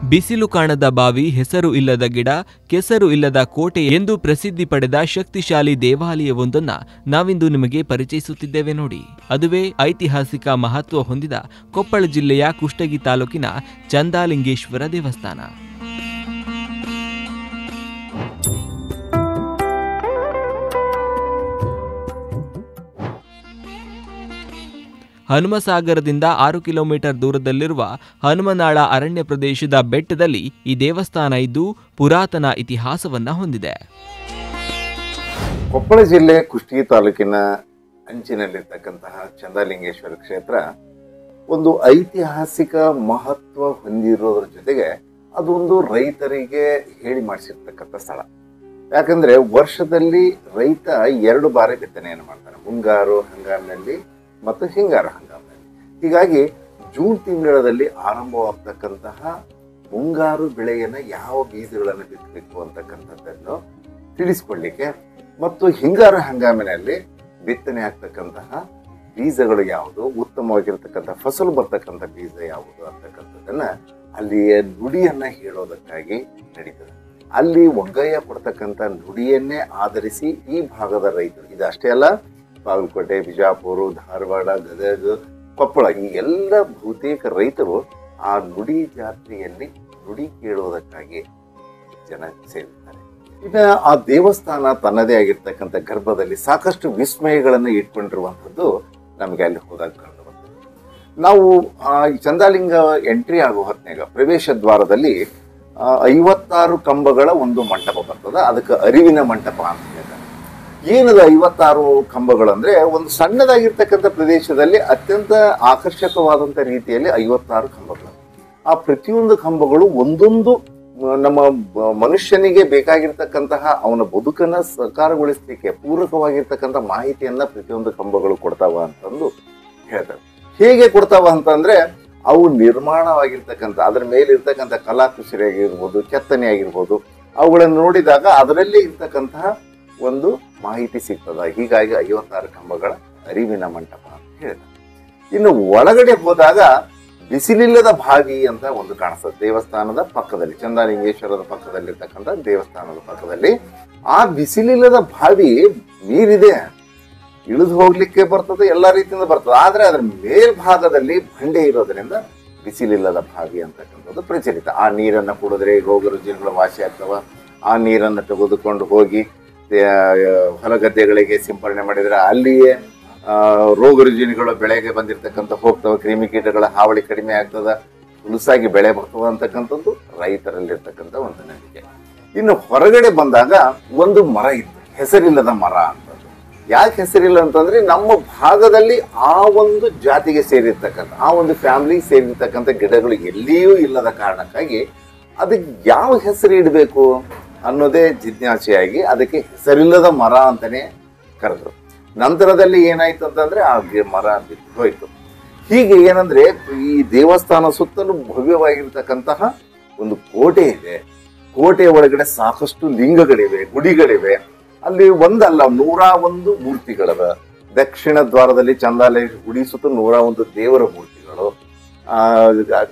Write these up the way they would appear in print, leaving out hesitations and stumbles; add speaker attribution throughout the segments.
Speaker 1: ಬಿಸಿಲು ಕಾಣದ ಬಾವಿ, ಹೆಸರು ಇಲ್ಲದ ಗಿಡ, ಕೆಸರು ಇಲ್ಲದ ಕೋಟೆ ಎಂದು ಪ್ರಸಿದ್ಧಿ ಪಡೆದ ಶಕ್ತಿಶಾಲಿ ದೇವಾಲಯವೊಂದನ್ನು ನಾವಿಂದು ನಿಮಗೆ ಪರಿಚಯಿಸುತ್ತಿದ್ದೇವೆ ನೋಡಿ. ಅದುವೇ ಐತಿಹಾಸಿಕ ಮಹತ್ವ ಹೊಂದಿದ ಕೊಪ್ಪಳ ಜಿಲ್ಲೆಯ ಕುಷ್ಟಗಿ ತಾಲೂಕಿನ ಚಂದಾಲಿಂಗೇಶ್ವರ ದೇವಸ್ಥಾನ. ಹನುಮಸಾಗರದಿಂದ 6 ಕಿಲೋಮೀಟರ್ ದೂರದಲ್ಲಿರುವ ಹನುಮನಾಳ ಅರಣ್ಯ ಪ್ರದೇಶದ ಬೆಟ್ಟದಲ್ಲಿ ಈ ದೇವಸ್ಥಾನ ಇದ್ದು ಪುರಾತನ ಇತಿಹಾಸವನ್ನ ಹೊಂದಿದೆ.
Speaker 2: ಕೊಪ್ಪಳ ಜಿಲ್ಲೆ ಕುಷ್ಟಗಿ ತಾಲೂಕಿನ ಅಂಚಿನಲ್ಲಿರ್ತಕ್ಕಂತಹ ಚಂದಾಲಿಂಗೇಶ್ವರ ಕ್ಷೇತ್ರ ಒಂದು ಐತಿಹಾಸಿಕ ಮಹತ್ವ ಹೊಂದಿರೋದ್ರ ಜೊತೆಗೆ ಅದೊಂದು ರೈತರಿಗೆ ಹೇಳಿ ಮಾಡಿಸಿರ್ತಕ್ಕಂಥ ಸ್ಥಳ. ಯಾಕಂದ್ರೆ ವರ್ಷದಲ್ಲಿ ರೈತ 2 ಬಾರಿ ಬಿತ್ತನೆಯನ್ನು ಮಾಡ್ತಾನೆ, ಮುಂಗಾರು ಹಂಗಾಮಿನಲ್ಲಿ ಮತ್ತು ಹಿಂಗಾರು ಹಂಗಾಮಿನಲ್ಲಿ. ಹೀಗಾಗಿ ಜೂನ್ ತಿಂಗಳಲ್ಲಿ ಆರಂಭವಾಗ್ತಕ್ಕಂತಹ ಮುಂಗಾರು ಬೆಳೆಯನ್ನ ಯಾವ ಬೀಜಗಳನ್ನು ಬಿತ್ತಬೇಕು ಅಂತಕ್ಕಂಥದ್ದನ್ನು ತಿಳಿಸ್ಕೊಡ್ಲಿಕ್ಕೆ ಮತ್ತು ಹಿಂಗಾರು ಹಂಗಾಮಿನಲ್ಲಿ ಬಿತ್ತನೆ ಆಗ್ತಕ್ಕಂತಹ ಬೀಜಗಳು ಯಾವುದು, ಉತ್ತಮವಾಗಿರ್ತಕ್ಕಂಥ ಫಸಲು ಬರ್ತಕ್ಕಂಥ ಬೀಜ ಯಾವುದು ಅಂತಕ್ಕಂಥದ್ದನ್ನ ಅಲ್ಲಿಯ ನುಡಿಯನ್ನ ಹೇಳೋದಕ್ಕಾಗಿ ನಡೀತದೆ. ಅಲ್ಲಿ ಒಗ್ಗಯ್ಯ ಕೊಡ್ತಕ್ಕಂಥ ನುಡಿಯನ್ನೇ ಆಧರಿಸಿ ಈ ಭಾಗದ ರೈತರು, ಇದು ಅಷ್ಟೇ ಅಲ್ಲ, ಬಾಗಲಕೋಟೆ, ಬಿಜಾಪುರ, ಧಾರವಾಡ, ಗದಗ, ಕೊಪ್ಪಳ ಈ ಎಲ್ಲ ಬಹುತೇಕ ರೈತರು ಆ ನುಡಿ ಜಾತ್ರೆಯಲ್ಲಿ ನುಡಿ ಕೇಳುವುದಕ್ಕಾಗಿ ಜನ ಸೇರಿದ್ದಾರೆ. ಇನ್ನು ಆ ದೇವಸ್ಥಾನ ತನ್ನದೇ ಆಗಿರ್ತಕ್ಕಂಥ ಗರ್ಭದಲ್ಲಿ ಸಾಕಷ್ಟು ವಿಸ್ಮಯಗಳನ್ನು ಇಟ್ಕೊಂಡಿರುವಂಥದ್ದು ನಮಗೆ ಅಲ್ಲಿ ಹೋದಾಗ ಕಂಡು ಬರ್ತದೆ. ನಾವು ಚಂದಾಲಿಂಗ ಎಂಟ್ರಿ ಆಗೋ ಹೊತ್ನಾಗ ಪ್ರವೇಶ ದ್ವಾರದಲ್ಲಿ 56 ಕಂಬಗಳ ಒಂದು ಮಂಟಪ ಬರ್ತದೆ. ಅದಕ್ಕೆ ಅರಿವಿನ ಮಂಟಪ ಅಂತ ಹೇಳ್ತಾರೆ. ಏನದ 56 ಕಂಬಗಳು ಅಂದ್ರೆ ಒಂದು ಸಣ್ಣದಾಗಿರ್ತಕ್ಕಂಥ ಪ್ರದೇಶದಲ್ಲಿ ಅತ್ಯಂತ ಆಕರ್ಷಕವಾದಂಥ ರೀತಿಯಲ್ಲಿ 56 ಕಂಬಗಳು. ಆ ಪ್ರತಿಯೊಂದು ಕಂಬಗಳು ಒಂದೊಂದು ನಮ್ಮ ಮನುಷ್ಯನಿಗೆ ಬೇಕಾಗಿರ್ತಕ್ಕಂತಹ ಅವನ ಬದುಕನ್ನ ಸಾಕಾರಗೊಳಿಸಲಿಕ್ಕೆ ಪೂರಕವಾಗಿರ್ತಕ್ಕಂಥ ಮಾಹಿತಿಯನ್ನ ಪ್ರತಿಯೊಂದು ಕಂಬಗಳು ಕೊಡ್ತಾವ ಅಂತಂದು ಹೇಳ್ತಾರೆ. ಹೇಗೆ ಕೊಡ್ತಾವ ಅಂತಂದ್ರೆ ಅವು ನಿರ್ಮಾಣವಾಗಿರ್ತಕ್ಕಂಥ ಅದರ ಮೇಲೆ ಇರ್ತಕ್ಕಂಥ ಕಲಾಕುಶರಿ ಆಗಿರ್ಬೋದು, ಕೆತ್ತನೆ ಆಗಿರ್ಬೋದು, ಅವುಗಳನ್ನು ನೋಡಿದಾಗ ಅದರಲ್ಲಿ ಇರ್ತಕ್ಕಂತಹ ಒಂದು ಮಾಹಿತಿ ಸಿಗ್ತದ. ಹೀಗಾಗಿ 56 ಕಂಬಗಳ ಅರಿವಿನ ಮಂಟಪ ಅಂತ ಹೇಳಿದ. ಇನ್ನು ಒಳಗಡೆ ಹೋದಾಗ ಬಿಸಿಲಿಲ್ಲದ ಬಾವಿ ಅಂತ ಒಂದು ಕಾಣಿಸ್ತದೆ ದೇವಸ್ಥಾನದ ಪಕ್ಕದಲ್ಲಿ, ಚಂದಾಲಿಂಗೇಶ್ವರದ ಪಕ್ಕದಲ್ಲಿರ್ತಕ್ಕಂಥ ದೇವಸ್ಥಾನದ ಪಕ್ಕದಲ್ಲಿ ಆ ಬಿಸಿಲಿಲ್ಲದ ಬಾವಿ ನೀರಿದೆ, ಇಳಿದು ಹೋಗ್ಲಿಕ್ಕೆ ಬರ್ತದೆ, ಎಲ್ಲಾ ರೀತಿಯಿಂದ ಬರ್ತದೆ. ಆದ್ರೆ ಅದರ ಮೇಲ್ಭಾಗದಲ್ಲಿ ಬಂಡೆ ಇರೋದ್ರಿಂದ ಬಿಸಿಲಿಲ್ಲದ ಬಾವಿ ಅಂತಕ್ಕಂಥದ್ದು ಪ್ರಚಲಿತ. ಆ ನೀರನ್ನ ಕುಡಿದ್ರೆ ರೋಗ ರುಜಿನಗಳು ವಾಸಿ ಆಗ್ತವ. ಆ ನೀರನ್ನು ತೆಗೆದುಕೊಂಡು ಹೋಗಿ ಹೊಲ ಗದ್ದೆಗಳಿಗೆ ಸಿಂಪರಣೆ ಮಾಡಿದ್ರೆ ಅಲ್ಲಿಯೇ ರೋಗ ರುಜಿನಗಳು ಬೆಳೆಗೆ ಬಂದಿರತಕ್ಕಂಥ ಹೋಗ್ತವೆ, ಕ್ರಿಮಿಕೀಟಗಳ ಹಾವಳಿ ಕಡಿಮೆ ಆಗ್ತದ, ಹುಲಸಾಗಿ ಬೆಳೆ ಬರ್ತವ ಅಂತಕ್ಕಂಥದ್ದು ರೈತರಲ್ಲಿರ್ತಕ್ಕಂಥ ಒಂದು ನಂಬಿಕೆ. ಇನ್ನು ಹೊರಗಡೆ ಬಂದಾಗ ಒಂದು ಮರ ಇತ್ತು, ಹೆಸರಿಲ್ಲದ ಮರ ಅಂತದ್ದು. ಯಾಕೆ ಹೆಸರಿಲ್ಲ ಅಂತಂದ್ರೆ ನಮ್ಮ ಭಾಗದಲ್ಲಿ ಆ ಒಂದು ಜಾತಿಗೆ ಸೇರಿರ್ತಕ್ಕಂಥ ಆ ಒಂದು ಫ್ಯಾಮಿಲಿಗೆ ಸೇರಿರ್ತಕ್ಕಂಥ ಗಿಡಗಳು ಎಲ್ಲಿಯೂ ಇಲ್ಲದ ಕಾರಣಕ್ಕಾಗಿ ಅದಕ್ಕೆ ಯಾವ ಹೆಸರು ಇಡಬೇಕು ಅನ್ನೋದೇ ಜಿಜ್ಞಾಸೆಯಾಗಿ ಅದಕ್ಕೆ ಹೆಸರಿಲ್ಲದ ಮರ ಅಂತಾನೆ ಕರೆದ್ರು. ನಂತರದಲ್ಲಿ ಏನಾಯ್ತು ಅಂತಂದ್ರೆ ಆ ಮರ ಬಿದ್ದು ಹೋಯ್ತು. ಹೀಗೆ ಏನಂದ್ರೆ ಈ ದೇವಸ್ಥಾನ ಸುತ್ತಲೂ ಭವ್ಯವಾಗಿರ್ತಕ್ಕಂತಹ ಒಂದು ಕೋಟೆ ಇದೆ. ಕೋಟೆಯ ಒಳಗಡೆ ಸಾಕಷ್ಟು ಲಿಂಗಗಳಿವೆ, ಗುಡಿಗಳಿವೆ. ಅಲ್ಲಿ ಒಂದಲ್ಲ 101 ಮೂರ್ತಿಗಳವ. ದಕ್ಷಿಣ ದ್ವಾರದಲ್ಲಿ ಚಂದಾಲೇಶ್ವರ ಗುಡಿ ಸುತ್ತ 101 ದೇವರ ಮೂರ್ತಿಗಳು,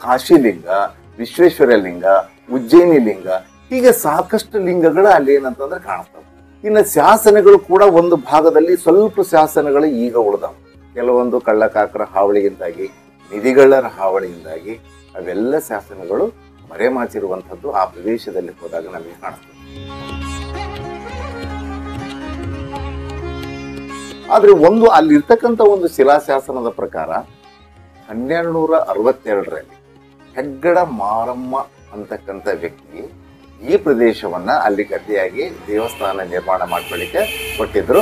Speaker 2: ಕಾಶಿಲಿಂಗ, ವಿಶ್ವೇಶ್ವರ ಲಿಂಗ, ಉಜ್ಜಯಿನಿ ಲಿಂಗ, ಹೀಗೆ ಸಾಕಷ್ಟು ಲಿಂಗಗಳು ಅಲ್ಲಿ ಏನಂತಂದ್ರೆ ಕಾಣಿಸ್ತವೆ. ಇನ್ನು ಶಾಸನಗಳು ಕೂಡ ಒಂದು ಭಾಗದಲ್ಲಿ ಸ್ವಲ್ಪ ಶಾಸನಗಳು ಈಗ ಉಳಿದವು. ಕೆಲವೊಂದು ಕಳ್ಳಕಾಕರ ಹಾವಳಿಯಿಂದಾಗಿ, ನಿಧಿಗಳರ ಹಾವಳಿಯಿಂದಾಗಿ ಅವೆಲ್ಲ ಶಾಸನಗಳು ಮರೆಮಾಚಿರುವಂಥದ್ದು ಆ ಪ್ರದೇಶದಲ್ಲಿ ಹೋದಾಗ ನಮಗೆ ಕಾಣಿಸ್ತದೆ. ಆದ್ರೆ ಅಲ್ಲಿರ್ತಕ್ಕಂಥ ಒಂದು ಶಿಲಾಶಾಸನದ ಪ್ರಕಾರ 1262ರಲ್ಲಿ ಹೆಗ್ಗಡ ಮಾರಮ್ಮ ಅಂತಕ್ಕಂಥ ವ್ಯಕ್ತಿ ಈ ಪ್ರದೇಶವನ್ನ ಅಲ್ಲಿ ಗದ್ದೆಯಾಗಿ ದೇವಸ್ಥಾನ ನಿರ್ಮಾಣ ಮಾಡ್ಕೊಳ್ಳಿಕ್ಕೆ ಕೊಟ್ಟಿದ್ರು.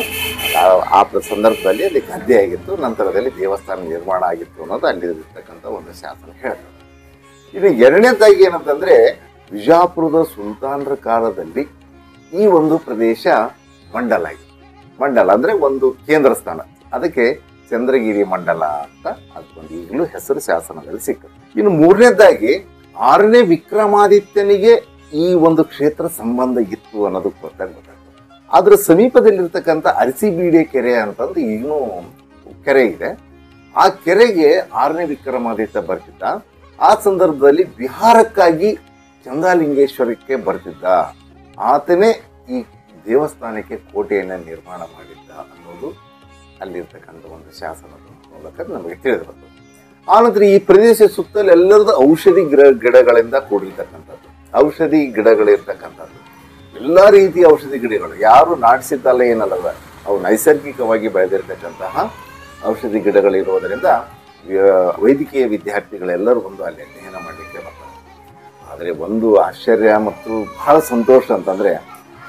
Speaker 2: ಆ ಸಂದರ್ಭದಲ್ಲಿ ಅಲ್ಲಿ ಗದ್ದೆ ಆಗಿತ್ತು, ನಂತರದಲ್ಲಿ ದೇವಸ್ಥಾನ ನಿರ್ಮಾಣ ಆಗಿತ್ತು ಅನ್ನೋದು ಅಲ್ಲಿ ಇರ್ತಕ್ಕಂಥ ಒಂದು ಶಾಸನ ಹೇಳ್ತಾರೆ. ಇನ್ನು ಎರಡನೇದಾಗಿ ಏನಂತಂದ್ರೆ ವಿಜಾಪುರದ ಸುಲ್ತಾನರ ಕಾಲದಲ್ಲಿ ಈ ಒಂದು ಪ್ರದೇಶ ಮಂಡಲ ಆಗಿದೆ. ಮಂಡಲ ಅಂದ್ರೆ ಒಂದು ಕೇಂದ್ರ ಸ್ಥಾನ, ಅದಕ್ಕೆ ಚಂದ್ರಗಿರಿ ಮಂಡಲ ಅಂತ ಅದಕ್ಕೊಂದು ಈಗಲೂ ಹೆಸರು ಶಾಸನದಲ್ಲಿ ಸಿಕ್ಕದು. ಇನ್ನು ಮೂರನೇದಾಗಿ 6ನೇ ವಿಕ್ರಮಾದಿತ್ಯನಿಗೆ ಈ ಒಂದು ಕ್ಷೇತ್ರ ಸಂಬಂಧ ಇತ್ತು ಅನ್ನೋದು ಗೊತ್ತಾಗ್ತದೆ. ಅದ್ರ ಸಮೀಪದಲ್ಲಿರ್ತಕ್ಕಂಥ ಅರಸಿಬೀಡೆ ಕೆರೆ ಅಂತಂದು ಈಗಲೂ ಕೆರೆ ಇದೆ. ಆ ಕೆರೆಗೆ 6ನೇ ವಿಕ್ರಮಾದಿತ್ಯ ಬರ್ತಿದ್ದ. ಆ ಸಂದರ್ಭದಲ್ಲಿ ವಿಹಾರಕ್ಕಾಗಿ ಚಂದ್ರಲಿಂಗೇಶ್ವರಕ್ಕೆ ಬರ್ತಿದ್ದ, ಆತನೇ ಈ ದೇವಸ್ಥಾನಕ್ಕೆ ಕೋಟೆಯನ್ನು ನಿರ್ಮಾಣ ಮಾಡಿದ್ದ ಅನ್ನೋದು ಅಲ್ಲಿರ್ತಕ್ಕಂಥ ಒಂದು ಶಾಸನದ ಮೂಲಕ ನಮಗೆ ತಿಳಿದು ಬರ್ತದೆ. ಆನಂತರ ಈ ಪ್ರದೇಶ ಸುತ್ತಲೂ ಎಲ್ಲರದ ಔಷಧಿ ಗಿಡಗಳಿಂದ ಕೂಡಿರ್ತಕ್ಕಂಥದ್ದು, ಔಷಧಿ ಗಿಡಗಳಿರ್ತಕ್ಕಂಥದ್ದು, ಎಲ್ಲ ರೀತಿಯ ಔಷಧಿ ಗಿಡಗಳು ಯಾರು ನಾಟಿಸಿದ್ದಲ್ಲ ಏನಲ್ಲದ, ಅವು ನೈಸರ್ಗಿಕವಾಗಿ ಬೆಳೆದಿರ್ತಕ್ಕಂತಹ ಔಷಧಿ ಗಿಡಗಳಿರೋದರಿಂದ ವೈದ್ಯಕೀಯ ವಿದ್ಯಾರ್ಥಿಗಳೆಲ್ಲರೂ ಬಂದು ಅಲ್ಲಿ ಅಧ್ಯಯನ ಮಾಡಲಿಕ್ಕೆ ಬರ್ತಾರೆ. ಆದರೆ ಒಂದು ಆಶ್ಚರ್ಯ ಮತ್ತು ಬಹಳ ಸಂತೋಷ ಅಂತಂದ್ರೆ,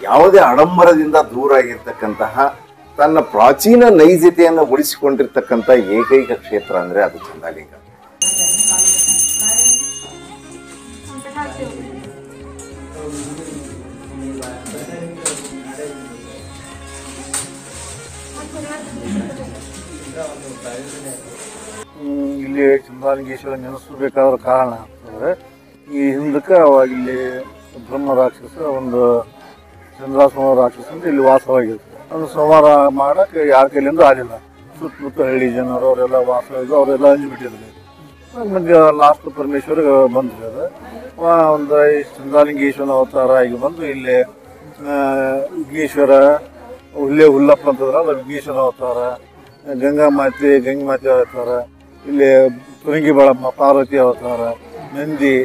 Speaker 2: ಯಾವುದೇ ಆಡಂಬರದಿಂದ ದೂರ ಆಗಿರ್ತಕ್ಕಂತಹ ತನ್ನ ಪ್ರಾಚೀನ ನೈಜತೆಯನ್ನು ಉಳಿಸಿಕೊಂಡಿರ್ತಕ್ಕಂಥ ಏಕೈಕ ಕ್ಷೇತ್ರ ಅಂದ್ರೆ ಅದು ಚಂದ್ರಲಿಂಗ.
Speaker 3: ಇಲ್ಲಿ ಚಂದ್ರಲಿಂಗೇಶ್ವರ ನೆನೆಸಬೇಕಾದ ಕಾರಣ ಅಂತಂದ್ರೆ, ಈ ಹಿಂದಕ್ಕೆ ಇಲ್ಲಿ ಬ್ರಹ್ಮ ರಾಕ್ಷಸ ಒಂದು ಚಂದ್ರಾಸನ ರಾಕ್ಷಸ ಅಂತ ಇಲ್ಲಿ ವಾಸವಾಗಿರುತ್ತೆ. ಅದು ಸಂಹಾರ ಮಾಡಕ್ಕೆ ಯಾರ ಕೈಲಿಂದ ಆಗಿಲ್ಲ. ಸುತ್ತಮುತ್ತ ಹಳ್ಳಿ ಜನರು ಅವರೆಲ್ಲ ವಾಸ ಇದ್ದು ಅವರೆಲ್ಲ ಹಂಚಿಬಿಟ್ಟಿದ್ರು. ಮುಂದೆ ಲಾಸ್ಟ್ ಪರಮೇಶ್ವರ ಬಂದ್ರಿ. ಅದು ಒಂದು ಚಂದ್ರಲಿಂಗೇಶ್ವರನ ಅವತಾರ ಈಗ ಬಂದು ಇಲ್ಲಿ ವಿಘ್ನೇಶ್ವರ ಹುಲ್ಲೆ ಹುಲ್ಲಪ್ಪ ಅಂತಂದ್ರೆ ಅದು ವಿಘ್ನೇಶ್ವರ ಅವತಾರ, ಗಂಗಾ ಮಾತೆ ಅವತಾರ, ಇಲ್ಲಿ ತುರಂಗಿ ಬಾಳಮ್ಮ ಪಾರ್ವತಿ ಅವತಾರ, ನಂದಿ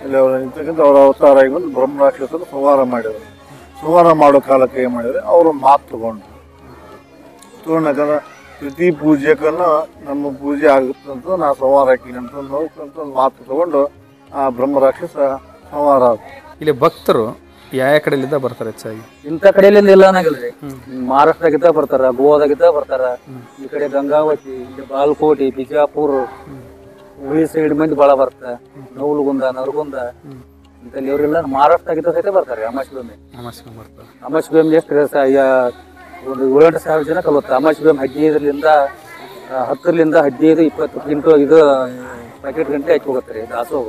Speaker 3: ಇಲ್ಲಿ ಅವರು ನಿಂತಕ್ಕಂಥ ಅವರ ಅವತಾರ ಆಗಿ ಬಂದು ಬ್ರಹ್ಮ ರಾಕ್ಷಸರು ಸಂಹಾರ ಮಾಡಿದರು. ಸಂಹಾರ ಮಾಡೋ ಕಾಲಕ್ಕೆ ಏನು ಮಾಡಿದರೆ ಅವರು ಮಾತು ತಗೊಂಡ್ರೆ ಪ್ರತಿ ಪೂಜೆಕನ್ನು ನಮ್ಮ ಪೂಜೆ ಆಗುತ್ತಂತ ನಾ ಸಂಹಾರ ಹಾಕಿನಿ ಅಂತ ಮಾತು ತಗೊಂಡು ಆ ಬ್ರಹ್ಮ ರಾಕ್ಷಸ ಸಂಹಾರ ಆದ.
Speaker 4: ಇಲ್ಲಿ ಭಕ್ತರು ಯಾವ ಕಡೆಯಿಂದ ಬರ್ತಾರೆ ಹೆಚ್ಚಾಗಿ?
Speaker 5: ಇಂಥ ಕಡೆಯಿಂದ ಇಲ್ಲ ಅನ್ನಂಗಿಲ್ರಿ. ಮಹಾರಾಷ್ಟ್ರದಾಗಿದ್ದ ಬರ್ತಾರ, ಗೋವಾದಾಗಿದ್ದ ಬರ್ತಾರ, ಈ ಕಡೆ ಗಂಗಾವತಿ, ಇಲ್ಲಿ ಬಾಗಲಕೋಟೆ, ಬಿಜಾಪುರ, ಹುಳಿ ಸೈಡ್ ಮಂದಿ ಭಾಳ ಬರ್ತ, ನವಲಗುಂದ, ನರಗುಂದ ಇಂಥಲ್ಲಿ ಇವರೆಲ್ಲ ಮಹಾರಾಷ್ಟ್ರದಾಗಿದ್ದ ಸಹಿತ ಬರ್ತಾರೆ. ಅಮಾಶಿಬೇಮ್ ಎಷ್ಟು ಒಂದು 7-8 ಜನ ಕಲುತ್ತೆ. ಅಮಾಶಿಬೇಮ್ 15ರಿಂದ 20 ಕ್ವಿಂಟಲ್ ಇದು ಪ್ಯಾಕೆಟ್ ಗಂಟೆ ಹಾಕಿ ಹೋಗುತ್ತೆ. ದಾಸೋಗ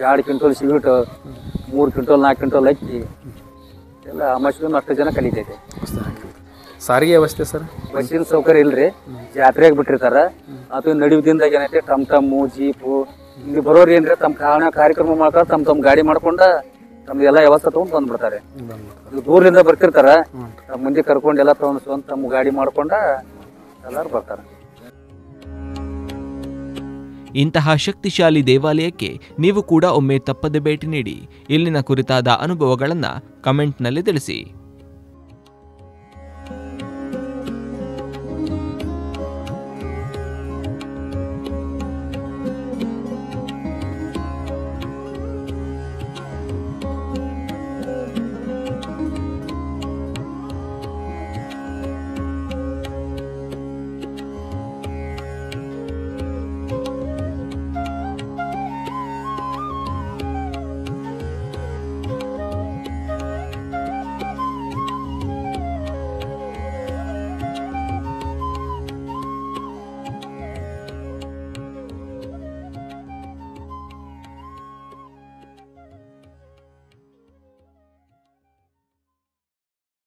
Speaker 5: 2 ಕ್ವಿಂಟಲ್ ಸಿಗರೇಟ್, 3 ಕ್ವಿಂಟಲ್ 4 ಕ್ವಿಂಟಲ್ ಅಕ್ಕಿ ಎಲ್ಲ ಅಮಾಶಿಬೇಮ್ ಅಷ್ಟು ಜನ ಕಲಿತೈತೆ.
Speaker 4: ಸಾರಿಗೆ ವ್ಯವಸ್ಥೆ ಸರ್?
Speaker 5: ಬಸ್ಸಿನ ಸೌಕರ್ಯ ಇಲ್ರಿ, ಜಾತ್ರೆಯಾಗಿ ಬಿಟ್ಟಿರ್ತಾರ. ಅದು ನಡುವಿದಿಂದ ಏನೈತೆ ಟಮ್ ಜೀಪು ಇಲ್ಲಿ ಬರೋರು ಏನ್ರಿ ತಮ್ಮ ಕಾರ್ಯಕ್ರಮ ಮಾಡ್ಕೊಂಡು ತಮ್ಮ ಗಾಡಿ ಮಾಡ್ಕೊಂಡ ತಮ್ಗೆಲ್ಲ ವ್ಯವಸ್ಥೆ ತಗೊಂಡು ಬಂದ್ಬಿಡ್ತಾರೆ. ದೂರದಿಂದ ಬರ್ತಿರ್ತಾರ, ತಮ್ಮ ಮುಂದೆ ಕರ್ಕೊಂಡು ಎಲ್ಲ ತಗೊಂಡು ತಮ್ಮ ಗಾಡಿ ಮಾಡ್ಕೊಂಡ ಎಲ್ಲಾರು ಬರ್ತಾರ.
Speaker 1: ಇಂತಹ ಶಕ್ತಿಶಾಲಿ ದೇವಾಲಯಕ್ಕೆ ನೀವು ಕೂಡ ಒಮ್ಮೆ ತಪ್ಪದೆ ಭೇಟಿ ನೀಡಿ. ಇಲ್ಲಿನ ಕುರಿತಾದ ಅನುಭವಗಳನ್ನು ಕಮೆಂಟ್ನಲ್ಲಿ ತಿಳಿಸಿ.